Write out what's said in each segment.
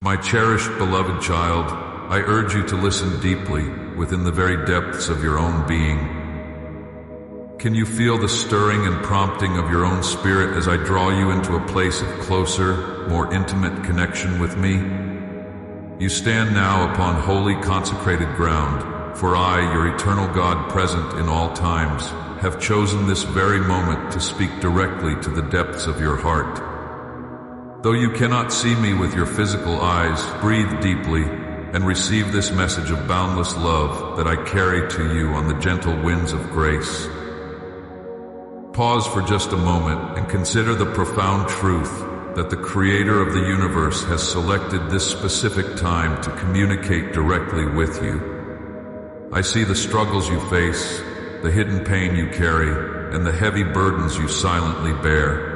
My cherished beloved child, I urge you to listen deeply within the very depths of your own being. Can you feel the stirring and prompting of your own spirit as I draw you into a place of closer, more intimate connection with me? You stand now upon holy consecrated ground, for I, your eternal God present in all times, have chosen this very moment to speak directly to the depths of your heart. Though you cannot see me with your physical eyes, breathe deeply and receive this message of boundless love that I carry to you on the gentle winds of grace. Pause for just a moment and consider the profound truth that the Creator of the universe has selected this specific time to communicate directly with you. I see the struggles you face, the hidden pain you carry, and the heavy burdens you silently bear.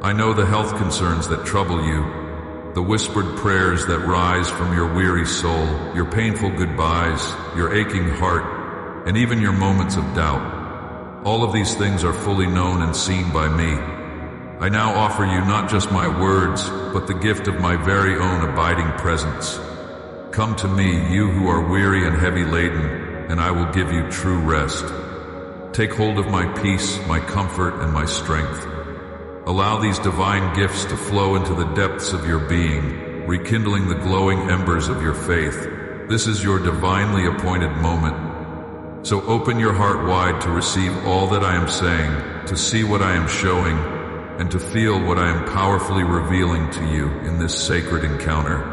I know the health concerns that trouble you, the whispered prayers that rise from your weary soul, your painful goodbyes, your aching heart, and even your moments of doubt. All of these things are fully known and seen by me. I now offer you not just my words, but the gift of my very own abiding presence. Come to me, you who are weary and heavy laden, and I will give you true rest. Take hold of my peace, my comfort, and my strength. Allow these divine gifts to flow into the depths of your being, rekindling the glowing embers of your faith. This is your divinely appointed moment. So open your heart wide to receive all that I am saying, to see what I am showing, and to feel what I am powerfully revealing to you in this sacred encounter.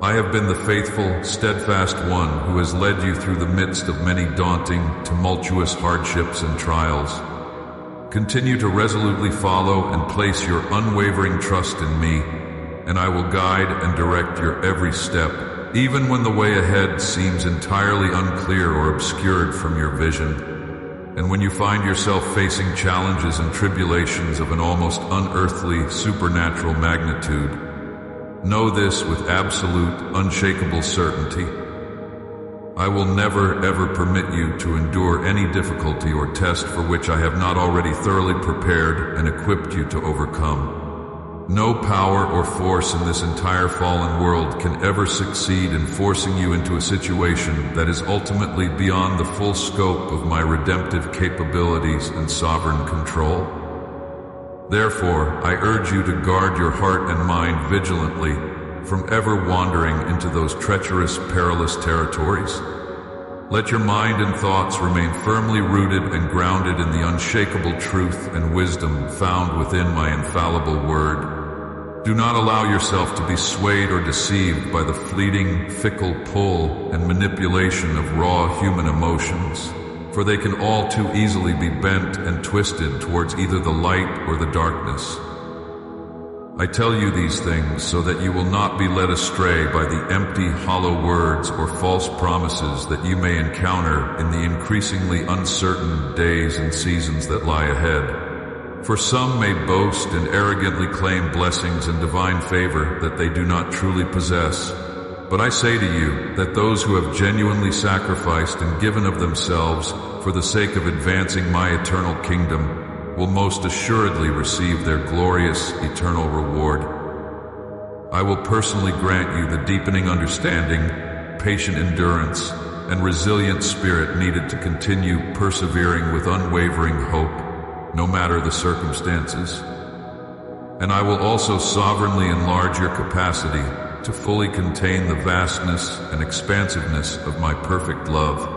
I have been the faithful, steadfast one who has led you through the midst of many daunting, tumultuous hardships and trials. Continue to resolutely follow and place your unwavering trust in me, and I will guide and direct your every step, even when the way ahead seems entirely unclear or obscured from your vision. And when you find yourself facing challenges and tribulations of an almost unearthly, supernatural magnitude, know this with absolute, unshakable certainty. I will never, ever permit you to endure any difficulty or test for which I have not already thoroughly prepared and equipped you to overcome. No power or force in this entire fallen world can ever succeed in forcing you into a situation that is ultimately beyond the full scope of my redemptive capabilities and sovereign control. Therefore, I urge you to guard your heart and mind vigilantly from ever wandering into those treacherous, perilous territories. Let your mind and thoughts remain firmly rooted and grounded in the unshakable truth and wisdom found within my infallible word. Do not allow yourself to be swayed or deceived by the fleeting, fickle pull and manipulation of raw human emotions, for they can all too easily be bent and twisted towards either the light or the darkness. I tell you these things so that you will not be led astray by the empty, hollow words or false promises that you may encounter in the increasingly uncertain days and seasons that lie ahead. For some may boast and arrogantly claim blessings and divine favor that they do not truly possess. But I say to you that those who have genuinely sacrificed and given of themselves for the sake of advancing my eternal kingdom will most assuredly receive their glorious eternal reward. I will personally grant you the deepening understanding, patient endurance, and resilient spirit needed to continue persevering with unwavering hope, no matter the circumstances. And I will also sovereignly enlarge your capacity to fully contain the vastness and expansiveness of my perfect love.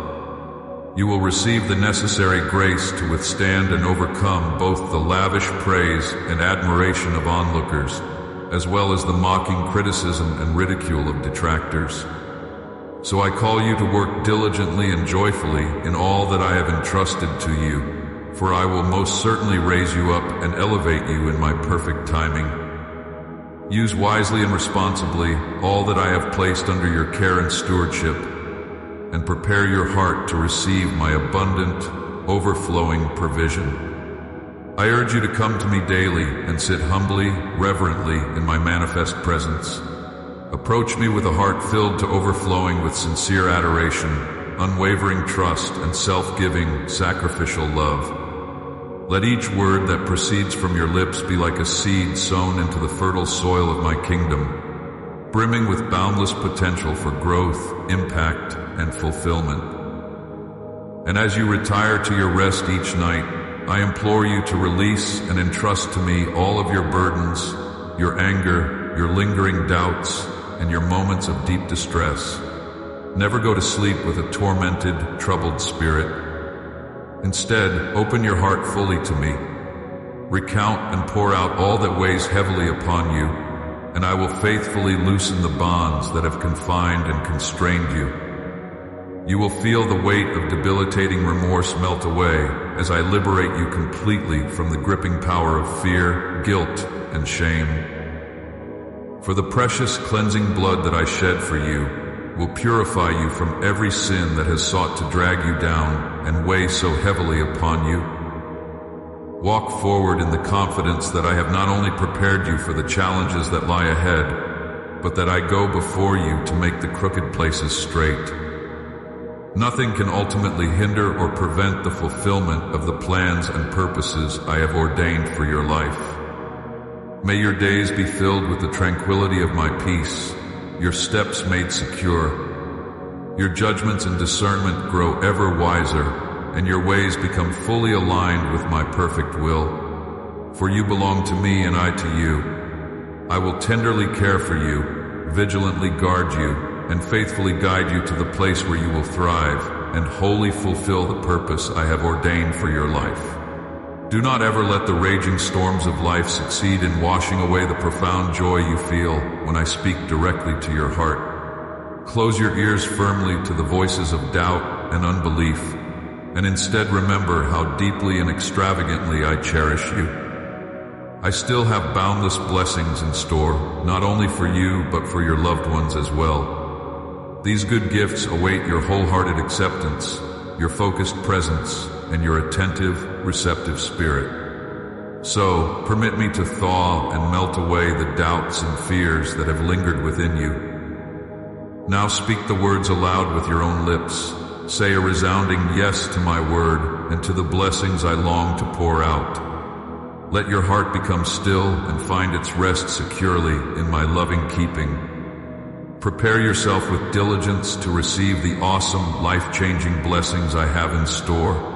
You will receive the necessary grace to withstand and overcome both the lavish praise and admiration of onlookers, as well as the mocking criticism and ridicule of detractors. So I call you to work diligently and joyfully in all that I have entrusted to you, for I will most certainly raise you up and elevate you in my perfect timing. Use wisely and responsibly all that I have placed under your care and stewardship, and prepare your heart to receive my abundant, overflowing provision. I urge you to come to me daily and sit humbly, reverently in my manifest presence. Approach me with a heart filled to overflowing with sincere adoration, unwavering trust, and self-giving, sacrificial love. Let each word that proceeds from your lips be like a seed sown into the fertile soil of my kingdom, brimming with boundless potential for growth, impact, and fulfillment. And as you retire to your rest each night, I implore you to release and entrust to me all of your burdens, your anger, your lingering doubts, and your moments of deep distress. Never go to sleep with a tormented, troubled spirit. Instead, open your heart fully to me. Recount and pour out all that weighs heavily upon you, and I will faithfully loosen the bonds that have confined and constrained you. You will feel the weight of debilitating remorse melt away as I liberate you completely from the gripping power of fear, guilt, and shame. For the precious cleansing blood that I shed for you will purify you from every sin that has sought to drag you down and weigh so heavily upon you. Walk forward in the confidence that I have not only prepared you for the challenges that lie ahead, but that I go before you to make the crooked places straight. Nothing can ultimately hinder or prevent the fulfillment of the plans and purposes I have ordained for your life. May your days be filled with the tranquility of my peace, your steps made secure, your judgments and discernment grow ever wiser, and your ways become fully aligned with my perfect will. For you belong to me and I to you. I will tenderly care for you, vigilantly guard you, and faithfully guide you to the place where you will thrive and wholly fulfill the purpose I have ordained for your life. Do not ever let the raging storms of life succeed in washing away the profound joy you feel when I speak directly to your heart. Close your ears firmly to the voices of doubt and unbelief, and instead remember how deeply and extravagantly I cherish you. I still have boundless blessings in store, not only for you, but for your loved ones as well. These good gifts await your wholehearted acceptance, your focused presence, and your attentive, receptive spirit. So, permit me to thaw and melt away the doubts and fears that have lingered within you. Now speak the words aloud with your own lips. Say a resounding yes to my word and to the blessings I long to pour out. Let your heart become still and find its rest securely in my loving keeping. Prepare yourself with diligence to receive the awesome, life-changing blessings I have in store.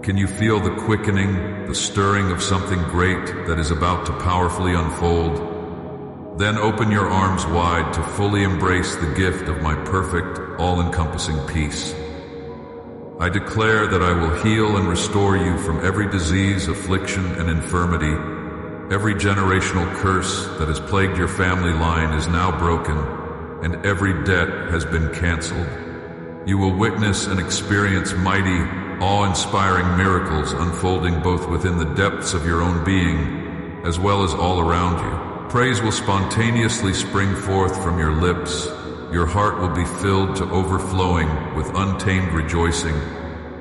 Can you feel the quickening, the stirring of something great that is about to powerfully unfold? Then open your arms wide to fully embrace the gift of my perfect, all-encompassing peace. I declare that I will heal and restore you from every disease, affliction, and infirmity. Every generational curse that has plagued your family line is now broken, and every debt has been canceled. You will witness and experience mighty, awe-inspiring miracles unfolding both within the depths of your own being, as well as all around you. Praise will spontaneously spring forth from your lips. Your heart will be filled to overflowing with untamed rejoicing,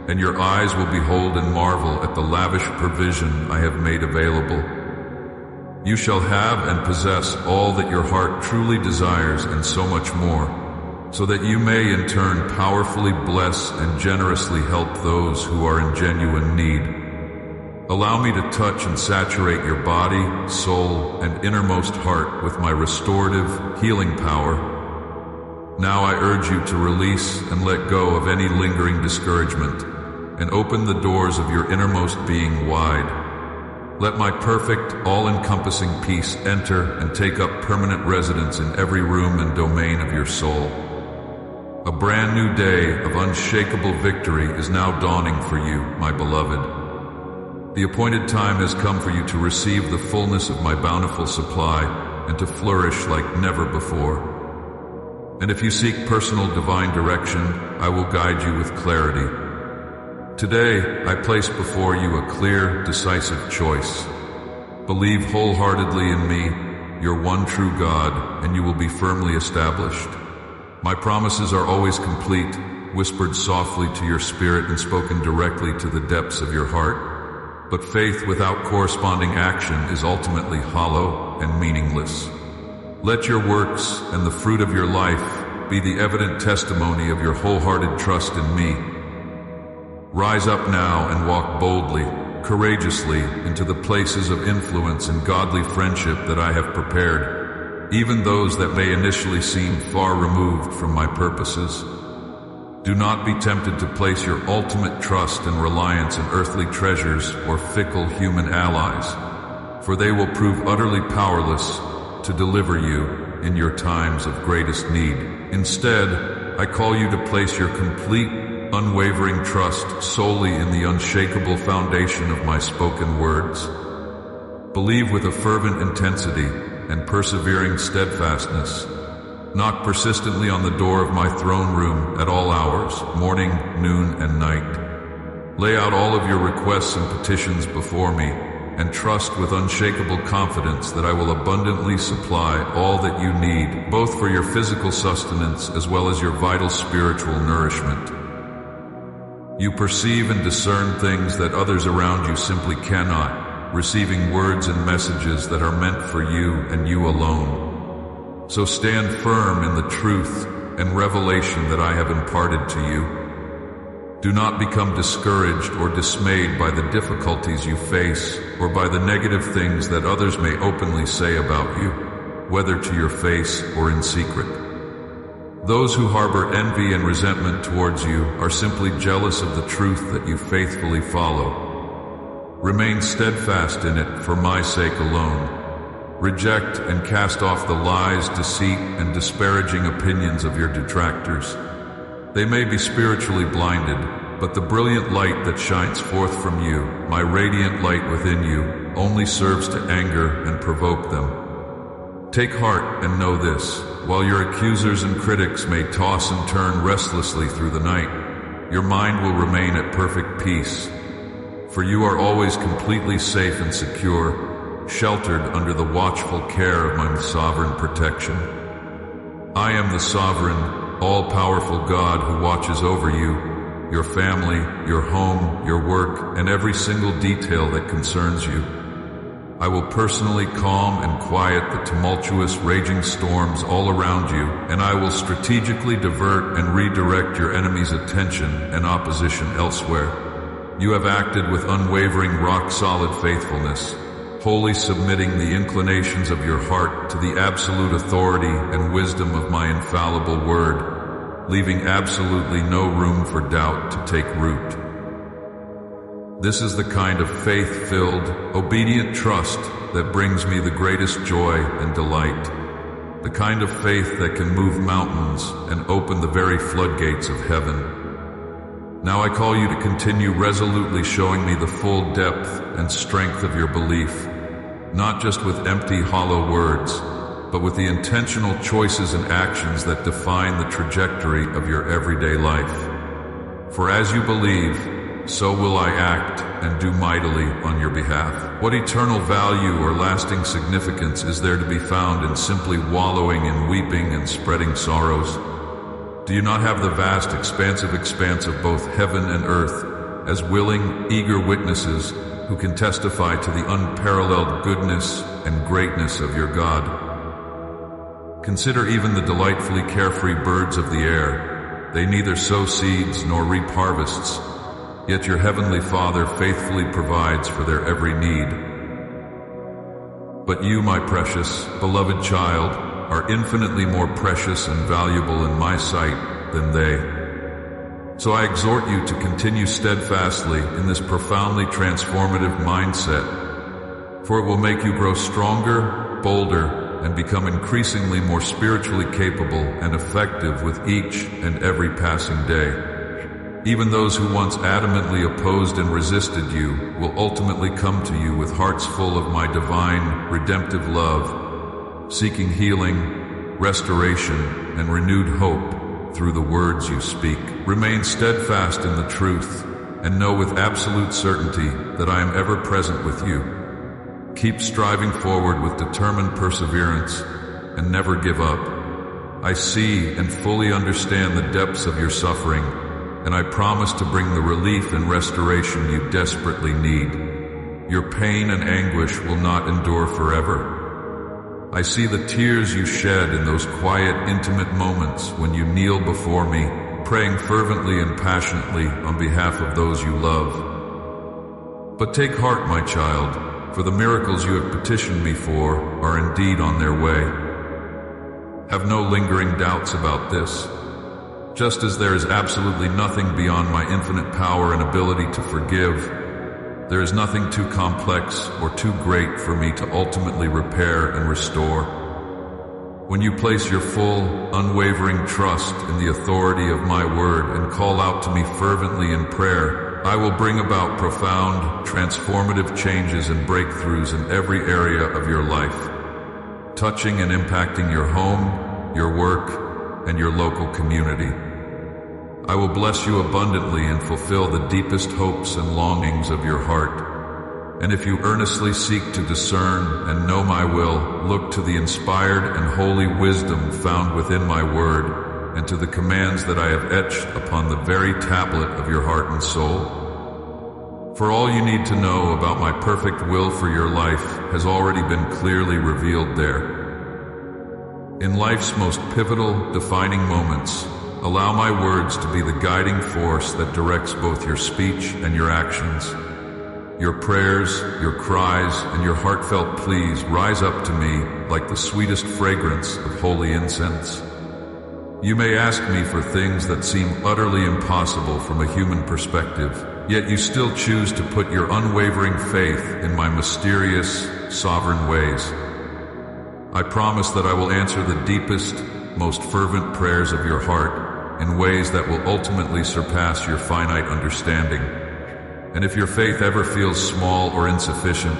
and your eyes will behold and marvel at the lavish provision I have made available. You shall have and possess all that your heart truly desires and so much more, so that you may in turn powerfully bless and generously help those who are in genuine need. Allow me to touch and saturate your body, soul, and innermost heart with my restorative, healing power. Now I urge you to release and let go of any lingering discouragement and open the doors of your innermost being wide. Let my perfect, all-encompassing peace enter and take up permanent residence in every room and domain of your soul. A brand new day of unshakable victory is now dawning for you, my beloved. The appointed time has come for you to receive the fullness of my bountiful supply and to flourish like never before. And if you seek personal divine direction, I will guide you with clarity. Today, I place before you a clear, decisive choice. Believe wholeheartedly in me, your one true God, and you will be firmly established. My promises are always complete, whispered softly to your spirit and spoken directly to the depths of your heart. But faith without corresponding action is ultimately hollow and meaningless. Let your works and the fruit of your life be the evident testimony of your wholehearted trust in me. Rise up now and walk boldly, courageously into the places of influence and godly friendship that I have prepared. even those that may initially seem far removed from my purposes. Do not be tempted to place your ultimate trust and reliance in earthly treasures or fickle human allies, for they will prove utterly powerless to deliver you in your times of greatest need. Instead, I call you to place your complete, unwavering trust solely in the unshakable foundation of my spoken words. Believe with a fervent intensity and persevering steadfastness. Knock persistently on the door of my throne room at all hours, morning, noon, and night. Lay out all of your requests and petitions before me, and trust with unshakable confidence that I will abundantly supply all that you need, both for your physical sustenance as well as your vital spiritual nourishment. You perceive and discern things that others around you simply cannot, receiving words and messages that are meant for you and you alone. So stand firm in the truth and revelation that I have imparted to you. Do not become discouraged or dismayed by the difficulties you face or by the negative things that others may openly say about you, whether to your face or in secret. Those who harbor envy and resentment towards you are simply jealous of the truth that you faithfully follow. Remain steadfast in it for my sake alone. Reject and cast off the lies, deceit, and disparaging opinions of your detractors. They may be spiritually blinded, but the brilliant light that shines forth from you, my radiant light within you, only serves to anger and provoke them. Take heart and know this: while your accusers and critics may toss and turn restlessly through the night, your mind will remain at perfect peace, for you are always completely safe and secure, sheltered under the watchful care of my sovereign protection. I am the sovereign, all-powerful God who watches over you, your family, your home, your work, and every single detail that concerns you. I will personally calm and quiet the tumultuous, raging storms all around you, and I will strategically divert and redirect your enemy's attention and opposition elsewhere. You have acted with unwavering, rock-solid faithfulness, wholly submitting the inclinations of your heart to the absolute authority and wisdom of my infallible word, leaving absolutely no room for doubt to take root. This is the kind of faith-filled, obedient trust that brings me the greatest joy and delight, the kind of faith that can move mountains and open the very floodgates of heaven. Now I call you to continue resolutely showing me the full depth and strength of your belief, not just with empty, hollow words, but with the intentional choices and actions that define the trajectory of your everyday life. For as you believe, so will I act and do mightily on your behalf. What eternal value or lasting significance is there to be found in simply wallowing in weeping and spreading sorrows? Do you not have the vast, expansive expanse of both heaven and earth as willing, eager witnesses who can testify to the unparalleled goodness and greatness of your God? Consider even the delightfully carefree birds of the air. They neither sow seeds nor reap harvests, yet your heavenly Father faithfully provides for their every need. But you, my precious, beloved child, are infinitely more precious and valuable in my sight than they. So I exhort you to continue steadfastly in this profoundly transformative mindset, for it will make you grow stronger, bolder, and become increasingly more spiritually capable and effective with each and every passing day. Even those who once adamantly opposed and resisted you will ultimately come to you with hearts full of my divine, redemptive love, seeking healing, restoration, and renewed hope through the words you speak. Remain steadfast in the truth, and know with absolute certainty that I am ever present with you. Keep striving forward with determined perseverance, and never give up. I see and fully understand the depths of your suffering, and I promise to bring the relief and restoration you desperately need. Your pain and anguish will not endure forever. I see the tears you shed in those quiet, intimate moments when you kneel before me, praying fervently and passionately on behalf of those you love. But take heart, my child, for the miracles you have petitioned me for are indeed on their way. Have no lingering doubts about this. Just as there is absolutely nothing beyond my infinite power and ability to forgive, there is nothing too complex or too great for me to ultimately repair and restore. When you place your full, unwavering trust in the authority of my word and call out to me fervently in prayer, I will bring about profound, transformative changes and breakthroughs in every area of your life, touching and impacting your home, your work, and your local community. I will bless you abundantly and fulfill the deepest hopes and longings of your heart. And if you earnestly seek to discern and know my will, look to the inspired and holy wisdom found within my word, and to the commands that I have etched upon the very tablet of your heart and soul. For all you need to know about my perfect will for your life has already been clearly revealed there. In life's most pivotal, defining moments, allow my words to be the guiding force that directs both your speech and your actions. Your prayers, your cries, and your heartfelt pleas rise up to me like the sweetest fragrance of holy incense. You may ask me for things that seem utterly impossible from a human perspective, yet you still choose to put your unwavering faith in my mysterious, sovereign ways. I promise that I will answer the deepest, most fervent prayers of your heart in ways that will ultimately surpass your finite understanding. And if your faith ever feels small or insufficient,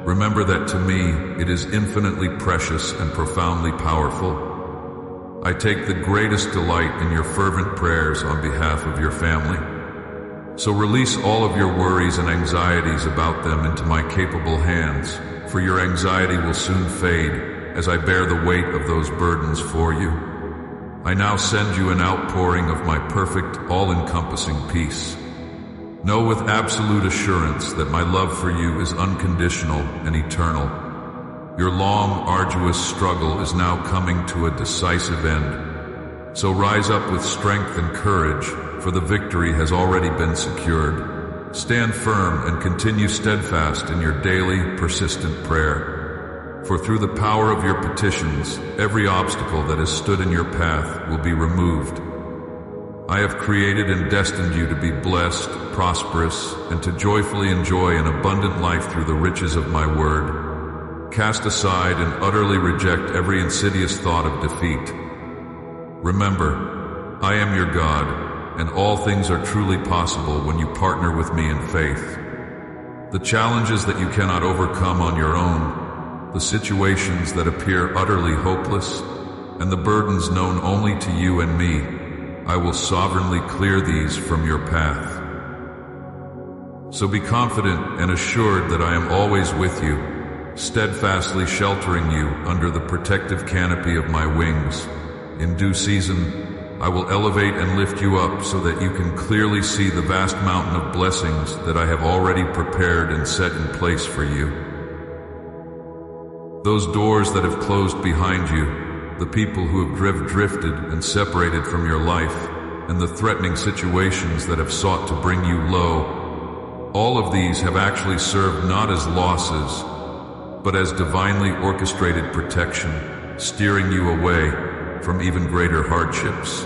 remember that to me it is infinitely precious and profoundly powerful. I take the greatest delight in your fervent prayers on behalf of your family. So release all of your worries and anxieties about them into my capable hands, for your anxiety will soon fade as I bear the weight of those burdens for you. I now send you an outpouring of my perfect, all-encompassing peace. Know with absolute assurance that my love for you is unconditional and eternal. Your long, arduous struggle is now coming to a decisive end. So rise up with strength and courage, for the victory has already been secured. Stand firm and continue steadfast in your daily, persistent prayer. For through the power of your petitions, every obstacle that has stood in your path will be removed. I have created and destined you to be blessed, prosperous, and to joyfully enjoy an abundant life through the riches of my word. Cast aside and utterly reject every insidious thought of defeat. Remember, I am your God, and all things are truly possible when you partner with me in faith. The challenges that you cannot overcome on your own, the situations that appear utterly hopeless, and the burdens known only to you and me, I will sovereignly clear these from your path. So be confident and assured that I am always with you, steadfastly sheltering you under the protective canopy of my wings. In due season, I will elevate and lift you up so that you can clearly see the vast mountain of blessings that I have already prepared and set in place for you. Those doors that have closed behind you, the people who have drifted and separated from your life, and the threatening situations that have sought to bring you low, all of these have actually served not as losses, but as divinely orchestrated protection, steering you away from even greater hardships.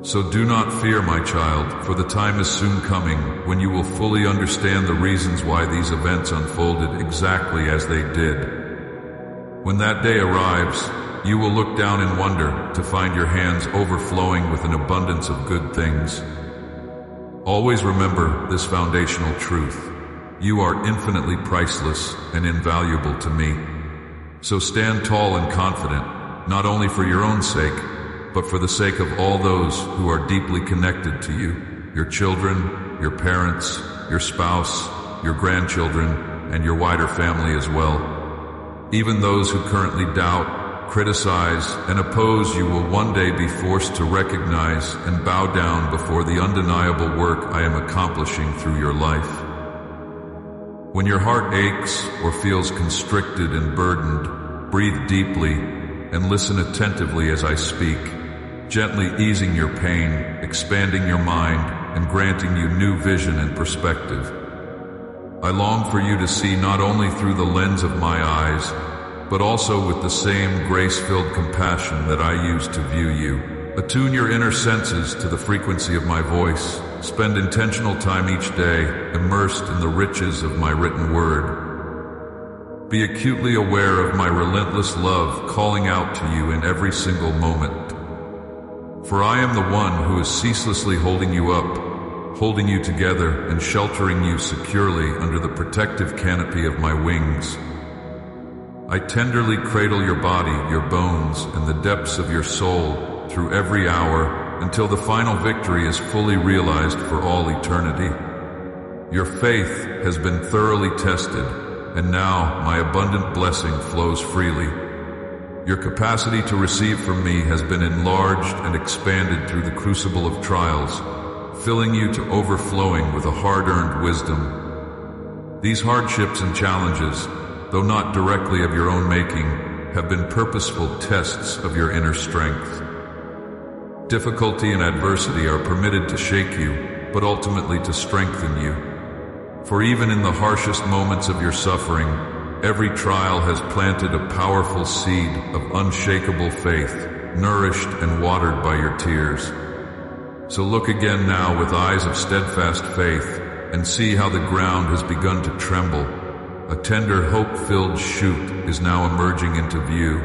So do not fear, my child, for the time is soon coming when you will fully understand the reasons why these events unfolded exactly as they did. When that day arrives, you will look down in wonder to find your hands overflowing with an abundance of good things. Always remember this foundational truth. You are infinitely priceless and invaluable to me. So stand tall and confident, not only for your own sake, but for the sake of all those who are deeply connected to you, your children, your parents, your spouse, your grandchildren, and your wider family as well. Even those who currently doubt, criticize, and oppose you will one day be forced to recognize and bow down before the undeniable work I am accomplishing through your life. When your heart aches or feels constricted and burdened, breathe deeply and listen attentively as I speak, gently easing your pain, expanding your mind, and granting you new vision and perspective. I long for you to see not only through the lens of my eyes, but also with the same grace-filled compassion that I use to view you. Attune your inner senses to the frequency of my voice. Spend intentional time each day immersed in the riches of my written word. Be acutely aware of my relentless love calling out to you in every single moment. For I am the one who is ceaselessly holding you up, holding you together and sheltering you securely under the protective canopy of my wings. I tenderly cradle your body, your bones, and the depths of your soul through every hour until the final victory is fully realized for all eternity. Your faith has been thoroughly tested, and now my abundant blessing flows freely. Your capacity to receive from me has been enlarged and expanded through the crucible of trials, filling you to overflowing with a hard-earned wisdom. These hardships and challenges, though not directly of your own making, have been purposeful tests of your inner strength. Difficulty and adversity are permitted to shake you, but ultimately to strengthen you. For even in the harshest moments of your suffering, every trial has planted a powerful seed of unshakable faith, nourished and watered by your tears. So look again now with eyes of steadfast faith and see how the ground has begun to tremble. A tender, hope-filled shoot is now emerging into view.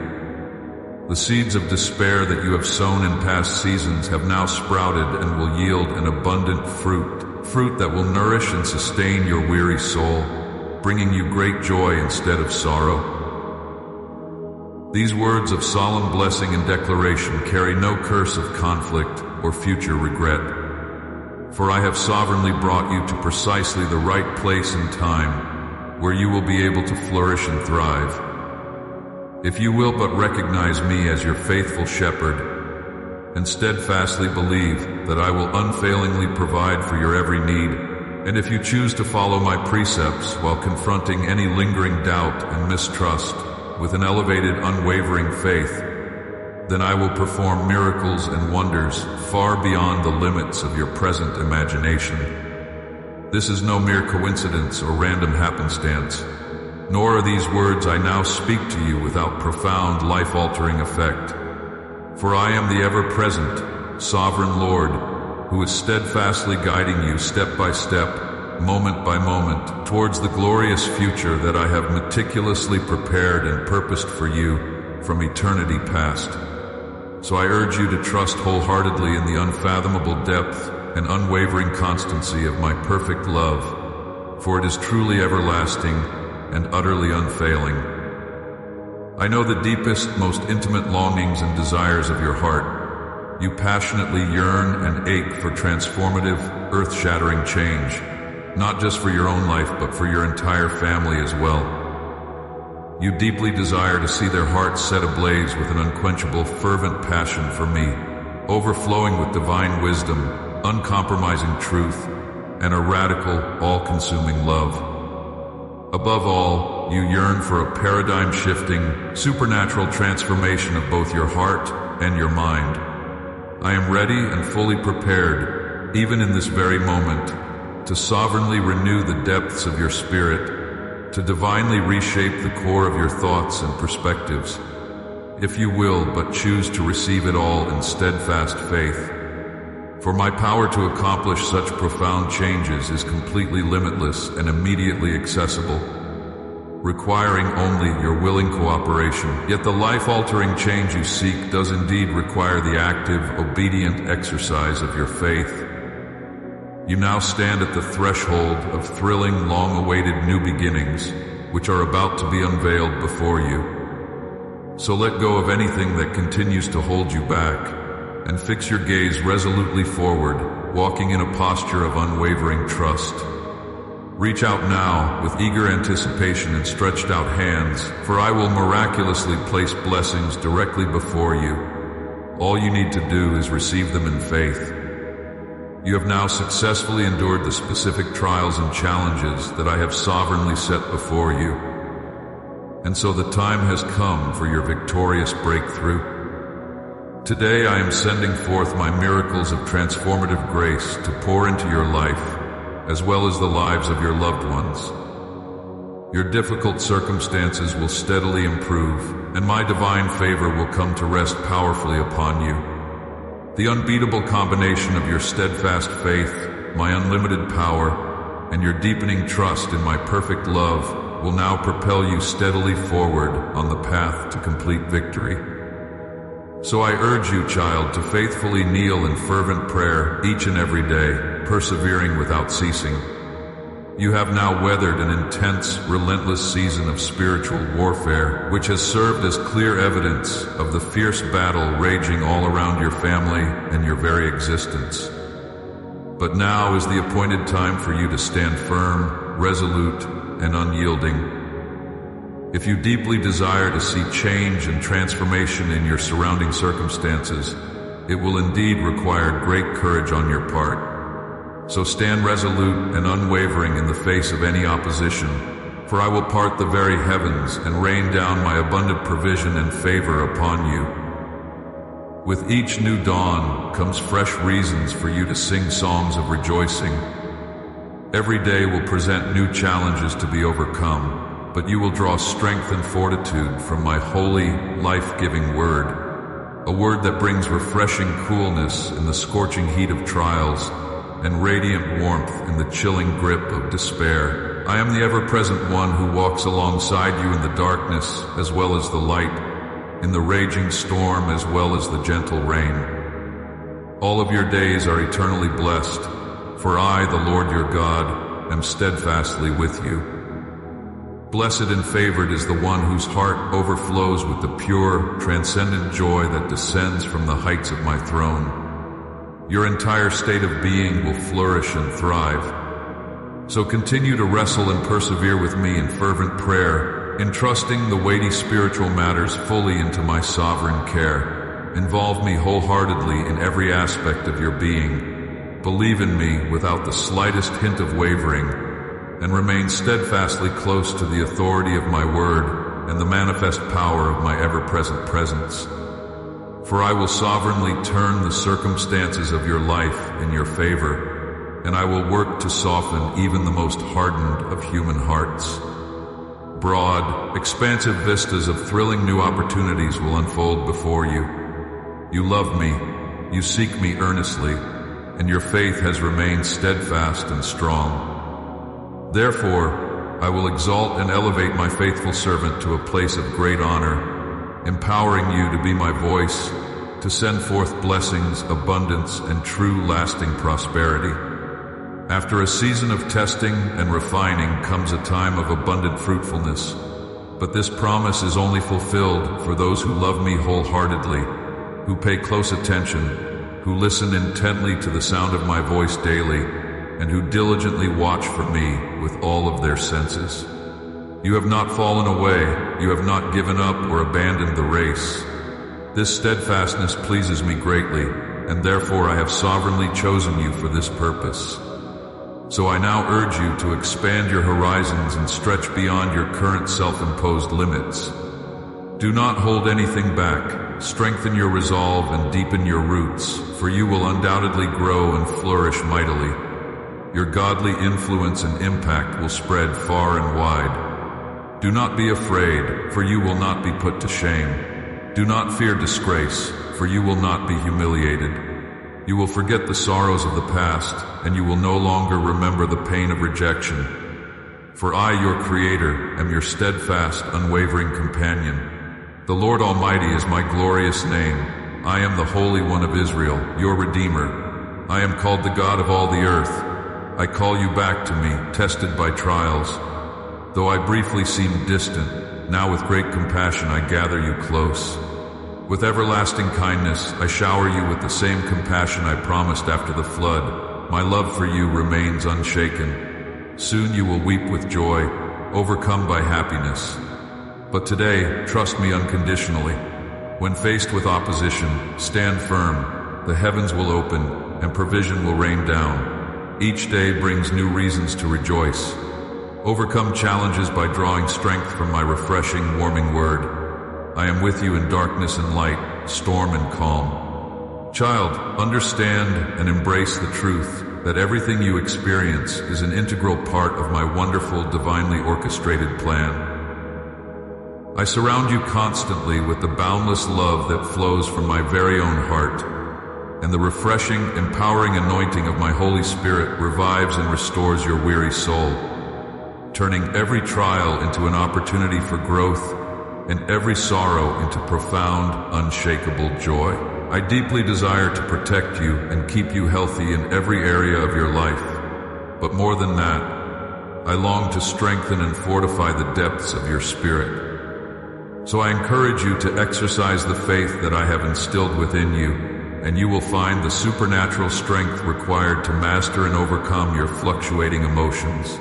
The seeds of despair that you have sown in past seasons have now sprouted and will yield an abundant fruit that will nourish and sustain your weary soul, bringing you great joy instead of sorrow. These words of solemn blessing and declaration carry no curse of conflict or future regret. For I have sovereignly brought you to precisely the right place and time where you will be able to flourish and thrive. If you will but recognize me as your faithful shepherd and steadfastly believe that I will unfailingly provide for your every need, and if you choose to follow my precepts while confronting any lingering doubt and mistrust with an elevated, unwavering faith, then I will perform miracles and wonders far beyond the limits of your present imagination. This is no mere coincidence or random happenstance, nor are these words I now speak to you without profound, life-altering effect. For I am the ever-present, sovereign Lord, who is steadfastly guiding you step by step, moment by moment, towards the glorious future that I have meticulously prepared and purposed for you from eternity past. So I urge you to trust wholeheartedly in the unfathomable depth and unwavering constancy of my perfect love, for it is truly everlasting and utterly unfailing. I know the deepest, most intimate longings and desires of your heart. You passionately yearn and ache for transformative, earth-shattering change, not just for your own life, but for your entire family as well. You deeply desire to see their hearts set ablaze with an unquenchable, fervent passion for me, overflowing with divine wisdom, uncompromising truth, and a radical, all-consuming love. Above all, you yearn for a paradigm-shifting, supernatural transformation of both your heart and your mind. I am ready and fully prepared, even in this very moment, to sovereignly renew the depths of your spirit, to divinely reshape the core of your thoughts and perspectives, if you will but choose to receive it all in steadfast faith. For my power to accomplish such profound changes is completely limitless and immediately accessible, requiring only your willing cooperation. Yet the life-altering change you seek does indeed require the active, obedient exercise of your faith. You now stand at the threshold of thrilling, long-awaited new beginnings, which are about to be unveiled before you. So let go of anything that continues to hold you back, and fix your gaze resolutely forward, walking in a posture of unwavering trust. Reach out now with eager anticipation and stretched out hands, for I will miraculously place blessings directly before you. All you need to do is receive them in faith. You have now successfully endured the specific trials and challenges that I have sovereignly set before you. And so the time has come for your victorious breakthrough. Today I am sending forth my miracles of transformative grace to pour into your life, as well as the lives of your loved ones. Your difficult circumstances will steadily improve, and my divine favor will come to rest powerfully upon you. The unbeatable combination of your steadfast faith, my unlimited power, and your deepening trust in my perfect love will now propel you steadily forward on the path to complete victory. So I urge you, child, to faithfully kneel in fervent prayer each and every day, persevering without ceasing. You have now weathered an intense, relentless season of spiritual warfare, which has served as clear evidence of the fierce battle raging all around your family and your very existence. But now is the appointed time for you to stand firm, resolute, and unyielding. If you deeply desire to see change and transformation in your surrounding circumstances, it will indeed require great courage on your part. So stand resolute and unwavering in the face of any opposition, for I will part the very heavens and rain down my abundant provision and favor upon you. With each new dawn comes fresh reasons for you to sing songs of rejoicing. Every day will present new challenges to be overcome, but you will draw strength and fortitude from my holy, life-giving word, a word that brings refreshing coolness in the scorching heat of trials and radiant warmth in the chilling grip of despair. I am the ever-present one who walks alongside you in the darkness as well as the light, in the raging storm as well as the gentle rain. All of your days are eternally blessed, for I, the Lord your God, am steadfastly with you. Blessed and favored is the one whose heart overflows with the pure, transcendent joy that descends from the heights of my throne. Your entire state of being will flourish and thrive. So continue to wrestle and persevere with me in fervent prayer, entrusting the weighty spiritual matters fully into my sovereign care. Involve me wholeheartedly in every aspect of your being. Believe in me without the slightest hint of wavering, and remain steadfastly close to the authority of my word and the manifest power of my ever-present presence. For I will sovereignly turn the circumstances of your life in your favor, and I will work to soften even the most hardened of human hearts. Broad, expansive vistas of thrilling new opportunities will unfold before you. You love me, you seek me earnestly, and your faith has remained steadfast and strong. Therefore, I will exalt and elevate my faithful servant to a place of great honor, empowering you to be my voice, to send forth blessings, abundance, and true lasting prosperity. After a season of testing and refining comes a time of abundant fruitfulness, but this promise is only fulfilled for those who love me wholeheartedly, who pay close attention, who listen intently to the sound of my voice daily, and who diligently watch for me with all of their senses. You have not fallen away, you have not given up or abandoned the race. This steadfastness pleases me greatly, and therefore I have sovereignly chosen you for this purpose. So I now urge you to expand your horizons and stretch beyond your current self-imposed limits. Do not hold anything back, strengthen your resolve and deepen your roots, for you will undoubtedly grow and flourish mightily. Your godly influence and impact will spread far and wide. Do not be afraid, for you will not be put to shame. Do not fear disgrace, for you will not be humiliated. You will forget the sorrows of the past, and you will no longer remember the pain of rejection. For I, your Creator, am your steadfast, unwavering companion. The Lord Almighty is my glorious name. I am the Holy One of Israel, your Redeemer. I am called the God of all the earth. I call you back to me, tested by trials. Though I briefly seemed distant, now with great compassion I gather you close. With everlasting kindness I shower you with the same compassion I promised after the flood. My love for you remains unshaken. Soon you will weep with joy, overcome by happiness. But today, trust me unconditionally. When faced with opposition, stand firm. The heavens will open, and provision will rain down. Each day brings new reasons to rejoice. Overcome challenges by drawing strength from my refreshing, warming word. I am with you in darkness and light, storm and calm. Child, understand and embrace the truth. that everything you experience is an integral part of my wonderful, divinely orchestrated plan. I surround you constantly with the boundless love that flows from my very own heart, and the refreshing, empowering anointing of my Holy Spirit revives and restores your weary soul, turning every trial into an opportunity for growth and every sorrow into profound, unshakable joy. I deeply desire to protect you and keep you healthy in every area of your life. But more than that, I long to strengthen and fortify the depths of your spirit. So I encourage you to exercise the faith that I have instilled within you, and you will find the supernatural strength required to master and overcome your fluctuating emotions.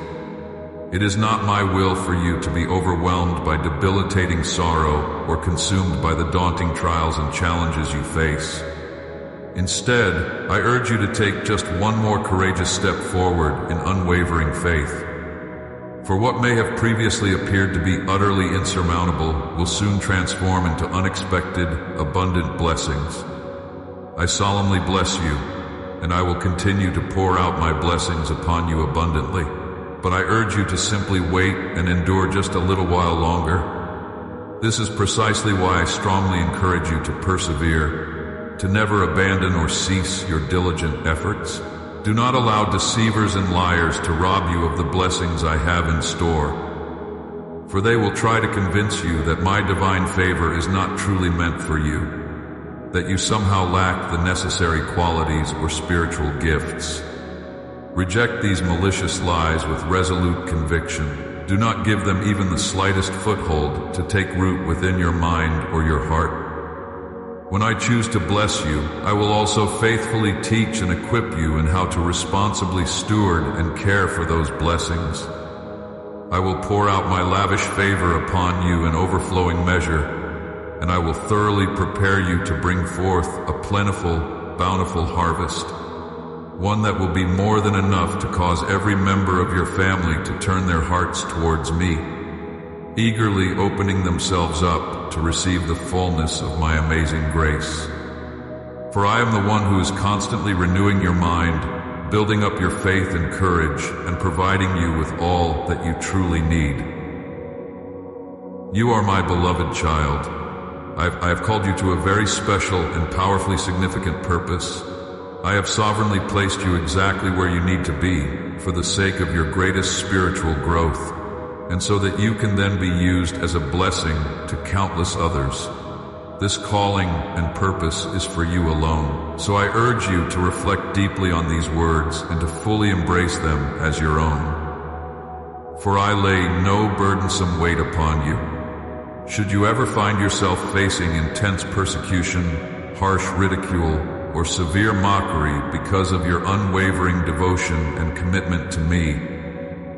It is not my will for you to be overwhelmed by debilitating sorrow or consumed by the daunting trials and challenges you face. Instead, I urge you to take just one more courageous step forward in unwavering faith. For what may have previously appeared to be utterly insurmountable will soon transform into unexpected, abundant blessings. I solemnly bless you, and I will continue to pour out my blessings upon you abundantly. But I urge you to simply wait and endure just a little while longer. This is precisely why I strongly encourage you to persevere, to never abandon or cease your diligent efforts. Do not allow deceivers and liars to rob you of the blessings I have in store, for they will try to convince you that my divine favor is not truly meant for you, that you somehow lack the necessary qualities or spiritual gifts. Reject these malicious lies with resolute conviction. Do not give them even the slightest foothold to take root within your mind or your heart. When I choose to bless you, I will also faithfully teach and equip you in how to responsibly steward and care for those blessings. I will pour out my lavish favor upon you in overflowing measure, and I will thoroughly prepare you to bring forth a plentiful, bountiful harvest, one that will be more than enough to cause every member of your family to turn their hearts towards me, eagerly opening themselves up to receive the fullness of my amazing grace. For I am the one who is constantly renewing your mind, building up your faith and courage, and providing you with all that you truly need. You are my beloved child. I have called you to a very special and powerfully significant purpose. I have sovereignly placed you exactly where you need to be for the sake of your greatest spiritual growth, and so that you can then be used as a blessing to countless others. This calling and purpose is for you alone, so I urge you to reflect deeply on these words and to fully embrace them as your own. For I lay no burdensome weight upon you. Should you ever find yourself facing intense persecution, harsh ridicule, or severe mockery because of your unwavering devotion and commitment to me,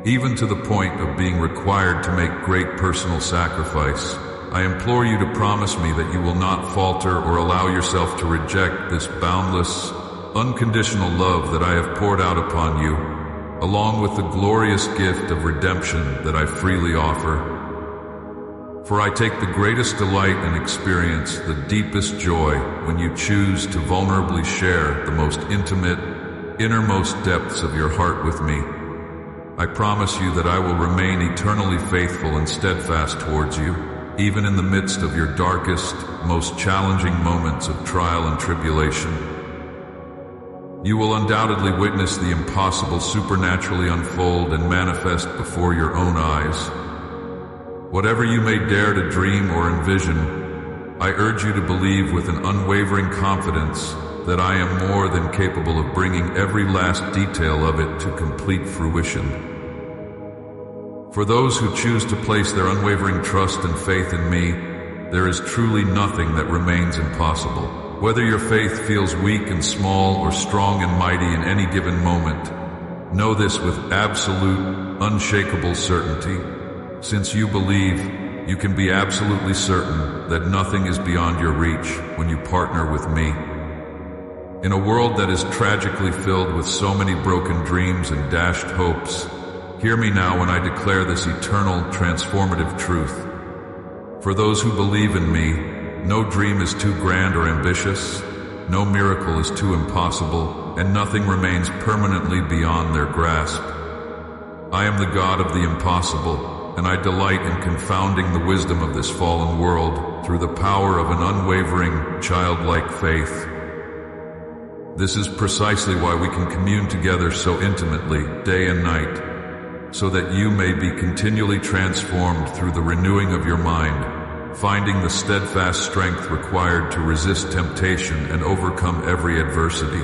even to the point of being required to make great personal sacrifice, I implore you to promise me that you will not falter or allow yourself to reject this boundless, unconditional love that I have poured out upon you, along with the glorious gift of redemption that I freely offer. For I take the greatest delight and experience the deepest joy when you choose to vulnerably share the most intimate, innermost depths of your heart with me. I promise you that I will remain eternally faithful and steadfast towards you, even in the midst of your darkest, most challenging moments of trial and tribulation. You will undoubtedly witness the impossible supernaturally unfold and manifest before your own eyes. Whatever you may dare to dream or envision, I urge you to believe with an unwavering confidence that I am more than capable of bringing every last detail of it to complete fruition. For those who choose to place their unwavering trust and faith in me, there is truly nothing that remains impossible. Whether your faith feels weak and small or strong and mighty in any given moment, know this with absolute, unshakable certainty. Since you believe, you can be absolutely certain that nothing is beyond your reach when you partner with me. In a world that is tragically filled with so many broken dreams and dashed hopes, hear me now when I declare this eternal, transformative truth. For those who believe in me, no dream is too grand or ambitious, no miracle is too impossible, and nothing remains permanently beyond their grasp. I am the God of the impossible, and I delight in confounding the wisdom of this fallen world through the power of an unwavering, childlike faith. This is precisely why we can commune together so intimately, day and night, so that you may be continually transformed through the renewing of your mind, finding the steadfast strength required to resist temptation and overcome every adversity.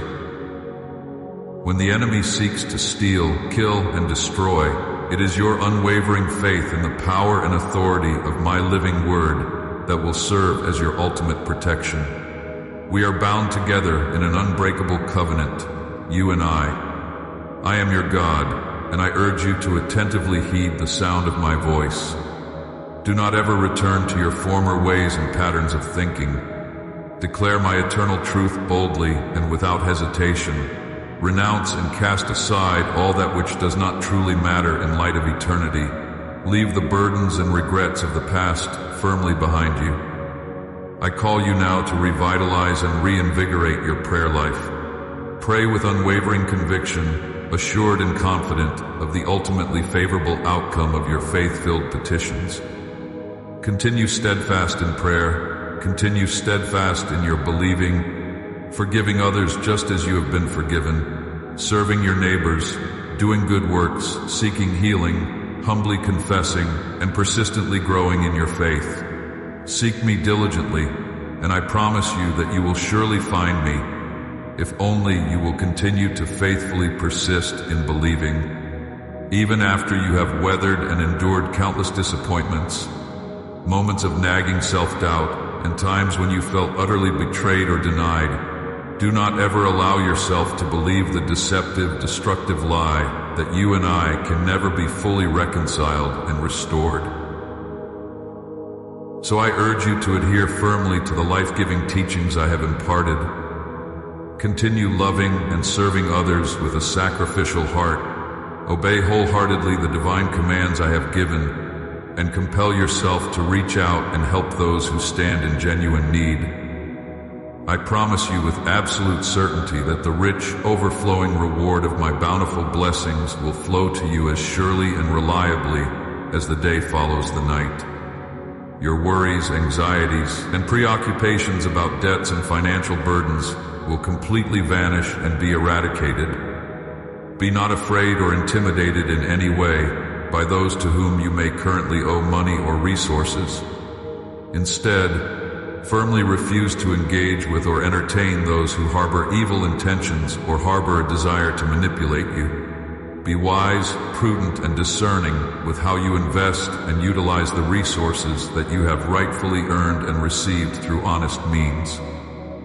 When the enemy seeks to steal, kill, and destroy, it is your unwavering faith in the power and authority of my living word that will serve as your ultimate protection. We are bound together in an unbreakable covenant, you and I. I am your God, and I urge you to attentively heed the sound of my voice. Do not ever return to your former ways and patterns of thinking. Declare my eternal truth boldly and without hesitation. Renounce and cast aside all that which does not truly matter in light of eternity. Leave the burdens and regrets of the past firmly behind you. I call you now to revitalize and reinvigorate your prayer life. Pray with unwavering conviction, assured and confident of the ultimately favorable outcome of your faith-filled petitions. Continue steadfast in prayer. Continue steadfast in your believing, forgiving others just as you have been forgiven, serving your neighbors, doing good works, seeking healing, humbly confessing, and persistently growing in your faith. Seek me diligently, and I promise you that you will surely find me, if only you will continue to faithfully persist in believing. Even after you have weathered and endured countless disappointments, moments of nagging self-doubt, and times when you felt utterly betrayed or denied, do not ever allow yourself to believe the deceptive, destructive lie that you and I can never be fully reconciled and restored. So I urge you to adhere firmly to the life-giving teachings I have imparted. Continue loving and serving others with a sacrificial heart. Obey wholeheartedly the divine commands I have given, and compel yourself to reach out and help those who stand in genuine need. I promise you with absolute certainty that the rich, overflowing reward of my bountiful blessings will flow to you as surely and reliably as the day follows the night. Your worries, anxieties, and preoccupations about debts and financial burdens will completely vanish and be eradicated. Be not afraid or intimidated in any way by those to whom you may currently owe money or resources. Instead, firmly refuse to engage with or entertain those who harbor evil intentions or harbor a desire to manipulate you. Be wise, prudent, and discerning with how you invest and utilize the resources that you have rightfully earned and received through honest means.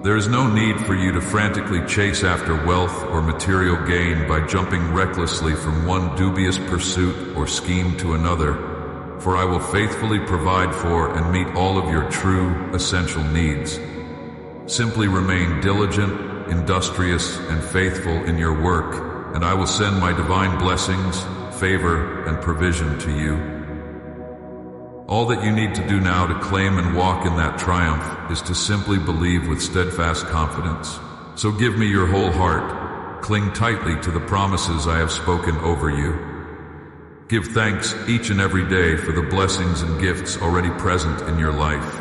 There is no need for you to frantically chase after wealth or material gain by jumping recklessly from one dubious pursuit or scheme to another, for I will faithfully provide for and meet all of your true, essential needs. Simply remain diligent, industrious, and faithful in your work, and I will send my divine blessings, favor, and provision to you. All that you need to do now to claim and walk in that triumph is to simply believe with steadfast confidence. So give me your whole heart. Cling tightly to the promises I have spoken over you. Give thanks each and every day for the blessings and gifts already present in your life.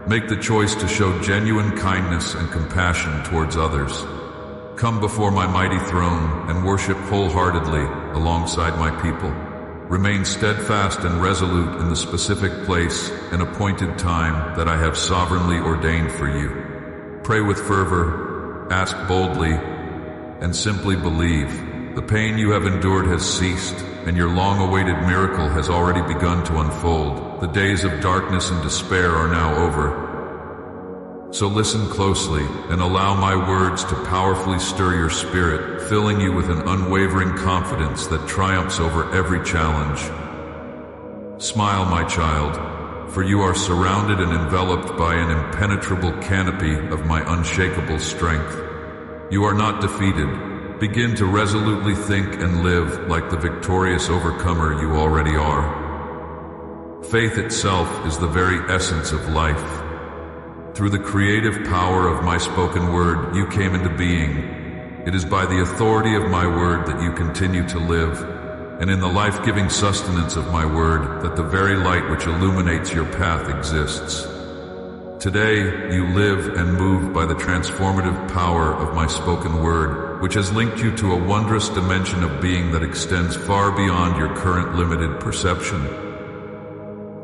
Make the choice to show genuine kindness and compassion towards others. Come before my mighty throne and worship wholeheartedly alongside my people. Remain steadfast and resolute in the specific place and appointed time that I have sovereignly ordained for you. Pray with fervor, ask boldly, and simply believe. The pain you have endured has ceased, and your long-awaited miracle has already begun to unfold. The days of darkness and despair are now over. So listen closely and allow my words to powerfully stir your spirit, filling you with an unwavering confidence that triumphs over every challenge. Smile, my child, for you are surrounded and enveloped by an impenetrable canopy of my unshakable strength. You are not defeated. Begin to resolutely think and live like the victorious overcomer you already are. Faith itself is the very essence of life. Through the creative power of my spoken word, you came into being. It is by the authority of my word that you continue to live, and in the life-giving sustenance of my word that the very light which illuminates your path exists. Today, you live and move by the transformative power of my spoken word, which has linked you to a wondrous dimension of being that extends far beyond your current limited perception.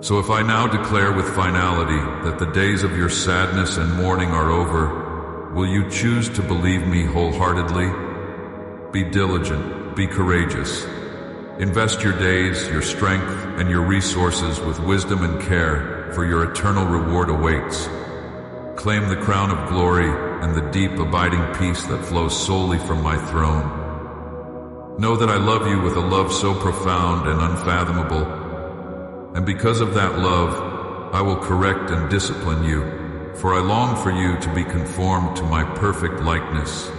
So if I now declare with finality that the days of your sadness and mourning are over, will you choose to believe me wholeheartedly? Be diligent, be courageous. Invest your days, your strength, and your resources with wisdom and care, for your eternal reward awaits. Claim the crown of glory and the deep abiding peace that flows solely from my throne. Know that I love you with a love so profound and unfathomable, and because of that love, I will correct and discipline you, for I long for you to be conformed to my perfect likeness.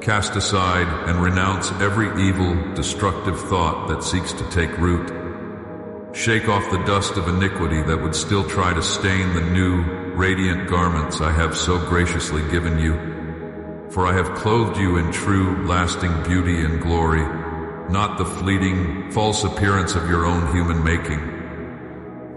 Cast aside and renounce every evil, destructive thought that seeks to take root. Shake off the dust of iniquity that would still try to stain the new, radiant garments I have so graciously given you. For I have clothed you in true, lasting beauty and glory, not the fleeting, false appearance of your own human making.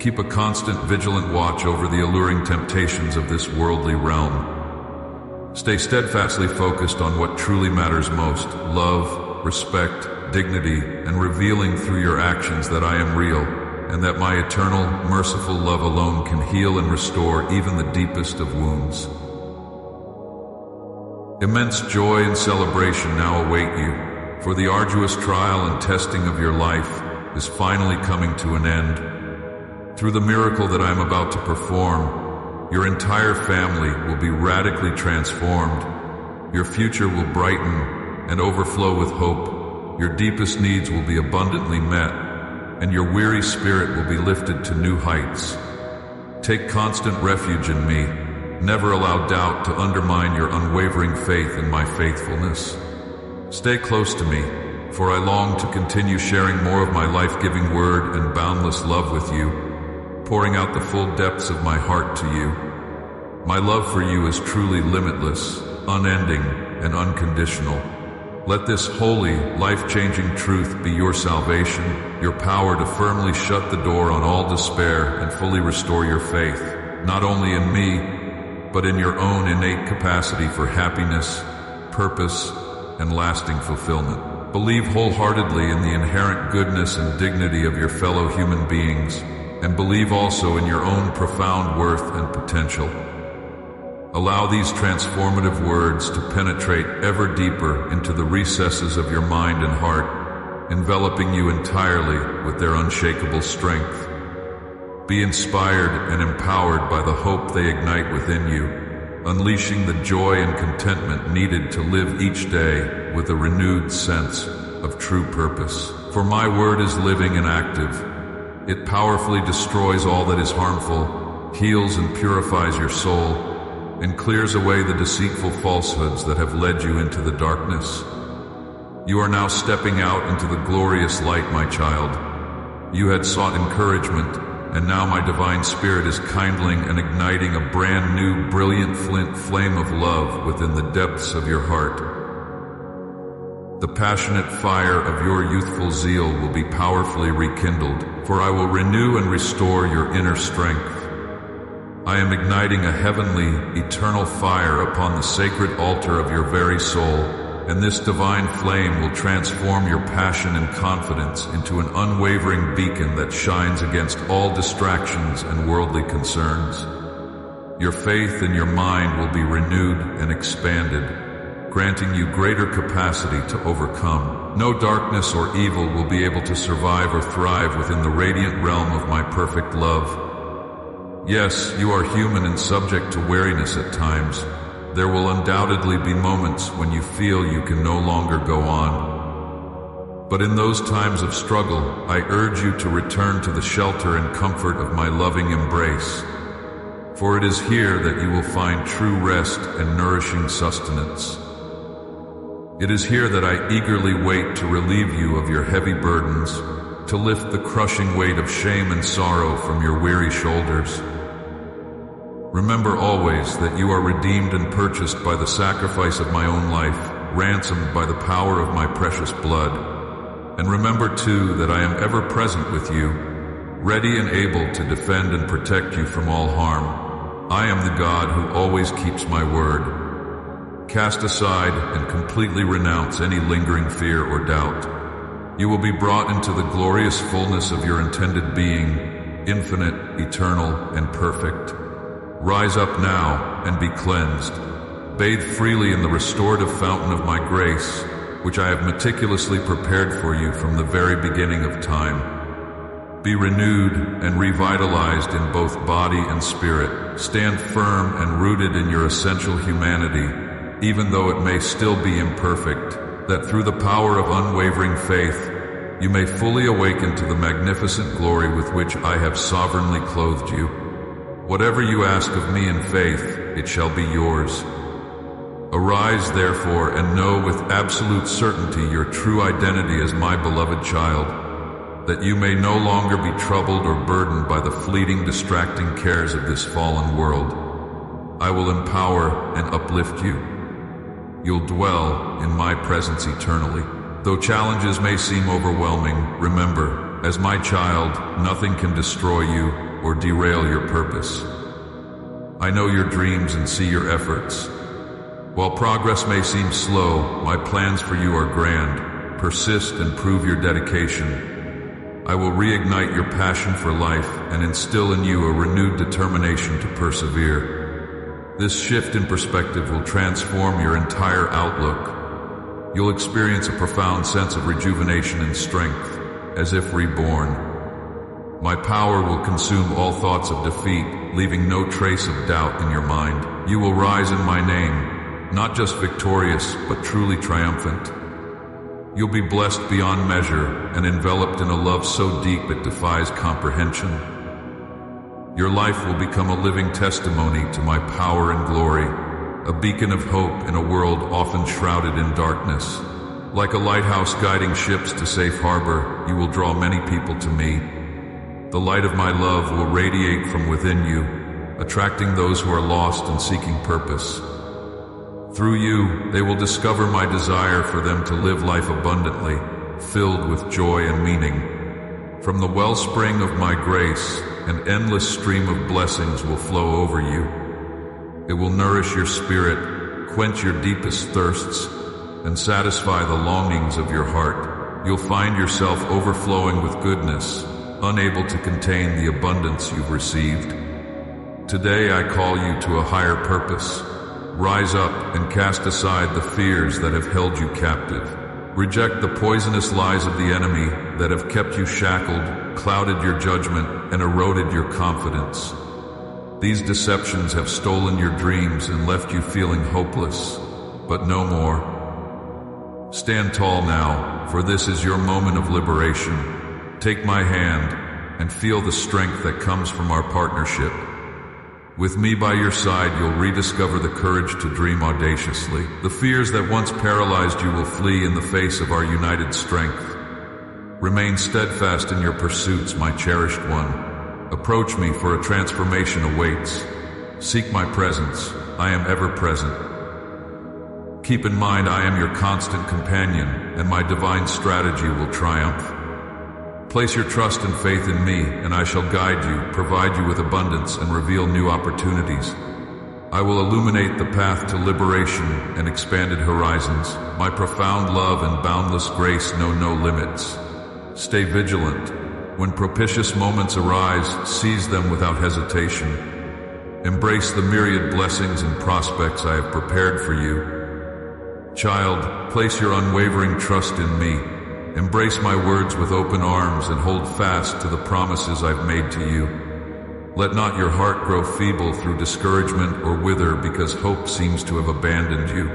Keep a constant, vigilant watch over the alluring temptations of this worldly realm. Stay steadfastly focused on what truly matters most: love, respect, dignity, and revealing through your actions that I am real, and that my eternal, merciful love alone can heal and restore even the deepest of wounds. Immense joy and celebration now await you, for the arduous trial and testing of your life is finally coming to an end. Through the miracle that I am about to perform, your entire family will be radically transformed. Your future will brighten and overflow with hope. Your deepest needs will be abundantly met, and your weary spirit will be lifted to new heights. Take constant refuge in me. Never allow doubt to undermine your unwavering faith in my faithfulness. Stay close to me, for I long to continue sharing more of my life-giving word and boundless love with you, pouring out the full depths of my heart to you. My love for you is truly limitless, unending, and unconditional. Let this holy, life-changing truth be your salvation, your power to firmly shut the door on all despair and fully restore your faith, not only in me, but in your own innate capacity for happiness, purpose, and lasting fulfillment. Believe wholeheartedly in the inherent goodness and dignity of your fellow human beings, and believe also in your own profound worth and potential. Allow these transformative words to penetrate ever deeper into the recesses of your mind and heart, enveloping you entirely with their unshakable strength. Be inspired and empowered by the hope they ignite within you, unleashing the joy and contentment needed to live each day with a renewed sense of true purpose. For my word is living and active. It powerfully destroys all that is harmful, heals and purifies your soul, and clears away the deceitful falsehoods that have led you into the darkness. You are now stepping out into the glorious light, my child. You had sought encouragement, and now my divine spirit is kindling and igniting a brand new, brilliant flame of love within the depths of your heart. The passionate fire of your youthful zeal will be powerfully rekindled, for I will renew and restore your inner strength. I am igniting a heavenly, eternal fire upon the sacred altar of your very soul, and this divine flame will transform your passion and confidence into an unwavering beacon that shines against all distractions and worldly concerns. Your faith and your mind will be renewed and expanded, granting you greater capacity to overcome. No darkness or evil will be able to survive or thrive within the radiant realm of my perfect love. Yes, you are human and subject to weariness at times. There will undoubtedly be moments when you feel you can no longer go on. But in those times of struggle, I urge you to return to the shelter and comfort of my loving embrace. For it is here that you will find true rest and nourishing sustenance. It is here that I eagerly wait to relieve you of your heavy burdens, to lift the crushing weight of shame and sorrow from your weary shoulders. Remember always that you are redeemed and purchased by the sacrifice of my own life, ransomed by the power of my precious blood. And remember too that I am ever present with you, ready and able to defend and protect you from all harm. I am the God who always keeps my word. Cast aside and completely renounce any lingering fear or doubt. You will be brought into the glorious fullness of your intended being, infinite, eternal, and perfect. Rise up now and be cleansed. Bathe freely in the restorative fountain of my grace, which I have meticulously prepared for you from the very beginning of time. Be renewed and revitalized in both body and spirit. Stand firm and rooted in your essential humanity, even though it may still be imperfect, that through the power of unwavering faith, you may fully awaken to the magnificent glory with which I have sovereignly clothed you. Whatever you ask of me in faith, it shall be yours. Arise, therefore, and know with absolute certainty your true identity as my beloved child, that you may no longer be troubled or burdened by the fleeting, distracting cares of this fallen world. I will empower and uplift you. You'll dwell in my presence eternally. Though challenges may seem overwhelming, remember, as my child, nothing can destroy you or derail your purpose. I know your dreams and see your efforts. While progress may seem slow, my plans for you are grand. Persist and prove your dedication. I will reignite your passion for life and instill in you a renewed determination to persevere. This shift in perspective will transform your entire outlook. You'll experience a profound sense of rejuvenation and strength, as if reborn. My power will consume all thoughts of defeat, leaving no trace of doubt in your mind. You will rise in my name, not just victorious, but truly triumphant. You'll be blessed beyond measure and enveloped in a love so deep it defies comprehension. Your life will become a living testimony to my power and glory, a beacon of hope in a world often shrouded in darkness. Like a lighthouse guiding ships to safe harbor, you will draw many people to me. The light of my love will radiate from within you, attracting those who are lost and seeking purpose. Through you, they will discover my desire for them to live life abundantly, filled with joy and meaning. From the wellspring of my grace, an endless stream of blessings will flow over you. It will nourish your spirit, quench your deepest thirsts, and satisfy the longings of your heart. You'll find yourself overflowing with goodness, unable to contain the abundance you've received. Today I call you to a higher purpose. Rise up and cast aside the fears that have held you captive. Reject the poisonous lies of the enemy that have kept you shackled, clouded your judgment, and eroded your confidence. These deceptions have stolen your dreams and left you feeling hopeless, but no more. Stand tall now, for this is your moment of liberation. Take my hand and feel the strength that comes from our partnership. With me by your side, you'll rediscover the courage to dream audaciously. The fears that once paralyzed you will flee in the face of our united strength. Remain steadfast in your pursuits, my cherished one. Approach me, for a transformation awaits. Seek my presence. I am ever present. Keep in mind I am your constant companion, and my divine strategy will triumph. Place your trust and faith in me, and I shall guide you, provide you with abundance, and reveal new opportunities. I will illuminate the path to liberation and expanded horizons. My profound love and boundless grace know no limits. Stay vigilant. When propitious moments arise, seize them without hesitation. Embrace the myriad blessings and prospects I have prepared for you. Child, place your unwavering trust in me. Embrace my words with open arms and hold fast to the promises I've made to you. Let not your heart grow feeble through discouragement or wither because hope seems to have abandoned you.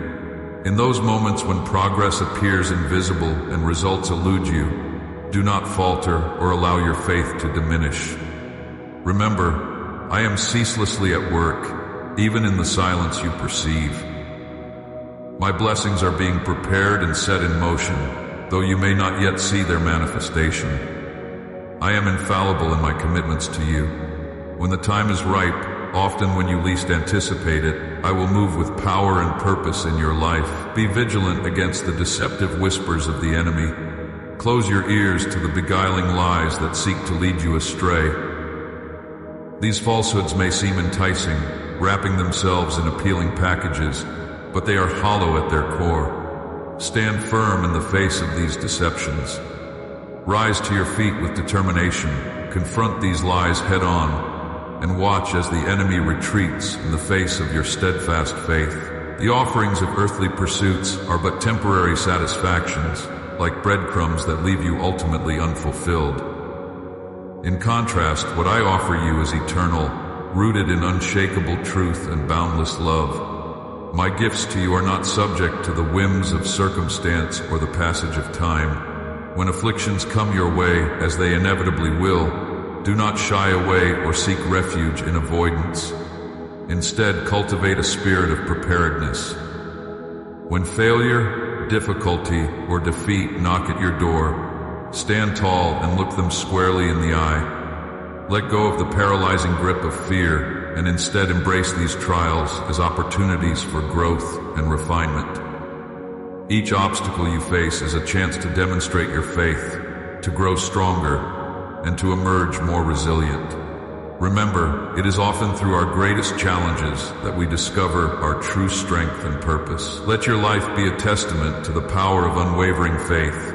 In those moments when progress appears invisible and results elude you, do not falter or allow your faith to diminish. Remember, I am ceaselessly at work, even in the silence you perceive. My blessings are being prepared and set in motion, though you may not yet see their manifestation. I am infallible in my commitments to you. When the time is ripe, often when you least anticipate it, I will move with power and purpose in your life. Be vigilant against the deceptive whispers of the enemy. Close your ears to the beguiling lies that seek to lead you astray. These falsehoods may seem enticing, wrapping themselves in appealing packages, but they are hollow at their core. Stand firm in the face of these deceptions. Rise to your feet with determination, confront these lies head-on, and watch as the enemy retreats in the face of your steadfast faith. The offerings of earthly pursuits are but temporary satisfactions, like breadcrumbs that leave you ultimately unfulfilled. In contrast, what I offer you is eternal, rooted in unshakable truth and boundless love. My gifts to you are not subject to the whims of circumstance or the passage of time. When afflictions come your way, as they inevitably will, do not shy away or seek refuge in avoidance. Instead, cultivate a spirit of preparedness. When failure, difficulty, or defeat knock at your door, stand tall and look them squarely in the eye. Let go of the paralyzing grip of fear and instead embrace these trials as opportunities for growth and refinement. Each obstacle you face is a chance to demonstrate your faith, to grow stronger, and to emerge more resilient. Remember, it is often through our greatest challenges that we discover our true strength and purpose. Let your life be a testament to the power of unwavering faith.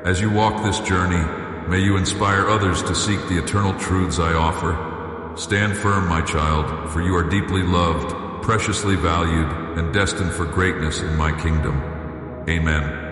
As you walk this journey, may you inspire others to seek the eternal truths I offer. Stand firm, my child, for you are deeply loved, preciously valued, and destined for greatness in my kingdom. Amen.